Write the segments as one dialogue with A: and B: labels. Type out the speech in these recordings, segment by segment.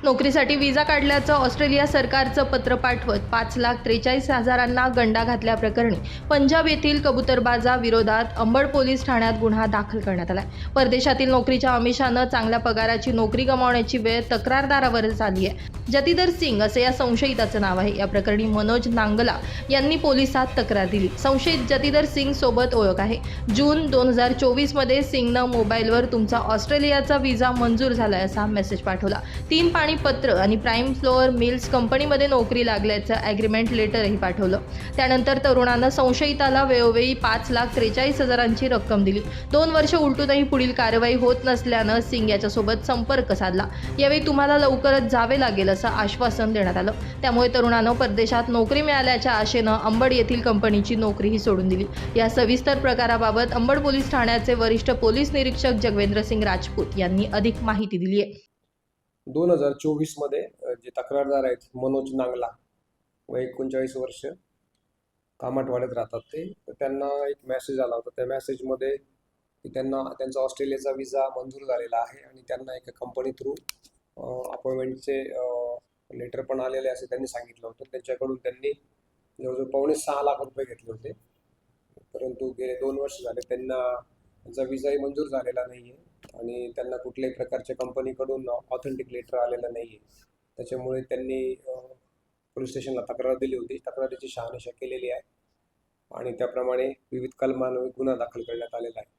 A: नोकरीसाठी व्हिसा काढल्याचं ऑस्ट्रेलिया सरकारचं पत्र पाठवत 5,43,000 गंडा घातल्याप्रकरणी पंजाब येथील कबूतरबाजाविरोधात अंबड पोलीस ठाण्यात गुन्हा दाखल करण्यात आलाय। परदेशातील नोकरीच्या आमिषानं चांगल्या पगाराची नोकरी गमावण्याची वेळ तक्रारदारावर आली आहे। जतीदर सिंग असे या संशयिताचं नाव आहे। या प्रकरणी मनोज नांगला यांनी पोलिसात तक्रार दिली। संशयित जतीदर सिंग सोबत ओळख आहे। जून 2024 मध्ये सिंगनं मोबाईलवर तुमचा ऑस्ट्रेलियाचा व्हिसा मंजूर झालाय असा मेसेज पाठवला। 3 पाणीपत्र आणि प्राईम फ्लोअर मिल्स कंपनीमध्ये नोकरी लागल्याचं ॲग्रीमेंट लेटरही पाठवलं। त्यानंतर तरुणानं संशयिताला वेळोवेळी 5,43,000ची रक्कम दिली। 2 वर्ष उलटूनही पुढील कारवाई होत नसल्यानं सिंग याच्यासोबत संपर्क साधला। यावेळी तुम्हाला लवकरच जावे लागेल असं आश्वासन देण्यात आलं। त्यामुळे तरुणानं परदेशात नोकरी मिळाल्याच्या आशेनं अंबड येथील कंपनीची नोकरीही सोडून दिली। या सविस्तर प्रकाराबाबत अंबड पोलीस ठाण्याचे वरिष्ठ पोलीस निरीक्षक जगवेंद्र सिंग राजपूत यांनी अधिक माहिती दिली आहे।
B: 2024 मध्ये जे तक्रारदार आहेत मनोज नांगला वय 39 वर्ष कामाठवाड्यात राहतात ते त्यांना एक मेसेज आला होता। त्या मेसेजमध्ये त्यांना त्यांचा ऑस्ट्रेलियाचा व्हिसा मंजूर झालेला आहे आणि त्यांना एका कंपनी थ्रू अपॉइंटमेंटचे लेटर पण आलेले असे त्यांनी सांगितलं होतं। त्यांच्याकडून त्यांनी जवळजवळ ₹6.25 लाख घेतले होते, परंतु गेले 2 वर्ष झाले त्यांना त्यांचा व्हिसाही मंजूर झालेला नाही आहे आणि त्यांना कुठल्याही प्रकारच्या कंपनीकडून ऑथेंटिक लेटर आलेलं नाही आहे। त्याच्यामुळे त्यांनी पोलीस स्टेशनला तक्रार दिली होती। तक्रारीची शहानिशा केलेली आहे आणि त्याप्रमाणे विविध कलमांवर गुन्हा दाखल करण्यात आलेला आहे।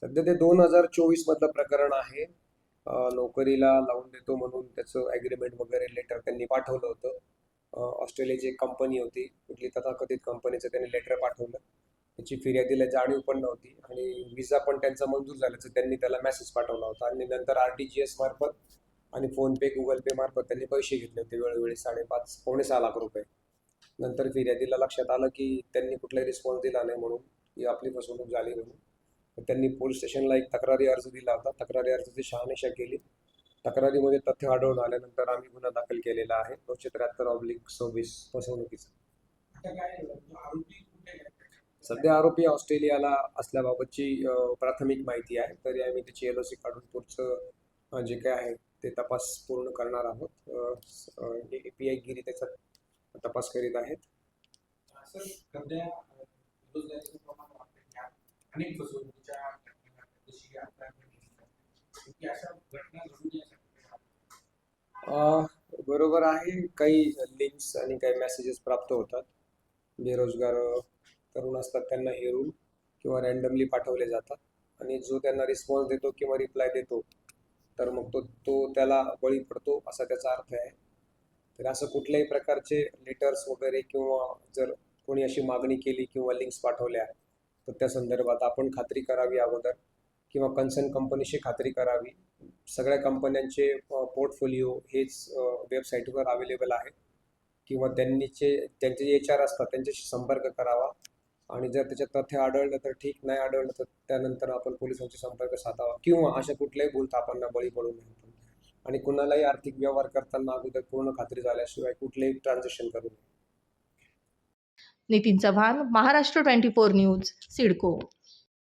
B: सध्या ते 2024 मधलं प्रकरण आहे। नोकरीला लावून देतो म्हणून त्याचं ॲग्रीमेंट वगैरे लेटर त्यांनी पाठवलं होतं। ऑस्ट्रेलियाची एक कंपनी होती, कुठली तथाकथित कंपनीचं त्यांनी लेटर पाठवलं। त्याची फिर्यादीला जाणीव पण नव्हती आणि व्हिसा पण त्यांचा मंजूर झाल्याचं त्यांनी त्याला मेसेज पाठवला होता आणि नंतर RTGS मार्फत आणि फोनपे गुगल पे मार्फत त्यांनी पैसे घेतले होते वेळोवेळी ₹5.5-6 लाख रुपये। नंतर फिर्यादीला लक्षात आलं की त्यांनी कुठलाही रिस्पॉन्स दिला नाही म्हणून की आपली फसवणूक झाली म्हणून त्यांनी पोलीस स्टेशनला एक तक्रारी अर्ज दिला होता। तक्रारी अर्जाची शहानिशा केली। तक्रारीमध्ये तथ्य आढळून आल्यानंतर आम्ही गुन्हा दाखल केलेला आहे 973/26 फसवणुकीचा। सध्या आरोपी ऑस्ट्रेलियाला असल्याबाबतची प्राथमिक माहिती आहे, तरी आम्ही त्याची LOC काढून पुढचं जे काय आहे ते तपास पूर्ण करणार आहोत। API गिरी त्याचा तपास करीत आहेत। बरोबर आहे, काही लिंक्स आणि काही मेसेजेस प्राप्त होतात। बेरोजगार तरुण असतात त्यांना हेरून किंवा रँडमली पाठवले जातात आणि जो त्यांना रिस्पॉन्स देतो किंवा रिप्लाय देतो तर मग तो त्याला बळी पडतो असा त्याचा अर्थ आहे। तर असं कुठल्याही प्रकारचे लेटर्स वगैरे किंवा जर कोणी अशी मागणी केली किंवा लिंक्स पाठवल्या तर त्या संदर्भात आपण खात्री करावी अगोदर किंवा कन्सर्न कंपनीशी खात्री करावी। सगळ्या कंपन्यांचे पोर्टफोलिओ हेच वेबसाईटवर अवेलेबल आहेत किंवा त्यांचे HR असतात त्यांच्याशी संपर्क करावा आणि जर त्याच्यात तथ्य आढळलं तर ठीक, नाही आढळलं तर त्यानंतर आपण पोलिसांशी संपर्क साधावा किंवा अशा कुठल्याही भूलथापांना बळी पडू नये आणि कुणालाही आर्थिक व्यवहार करताना अगोदर पूर्ण खात्री झाल्याशिवाय कुठलेही ट्रान्झॅक्शन करू नये।
A: नितीन चव्हाण, महाराष्ट्र 24 न्यूज, सिडको।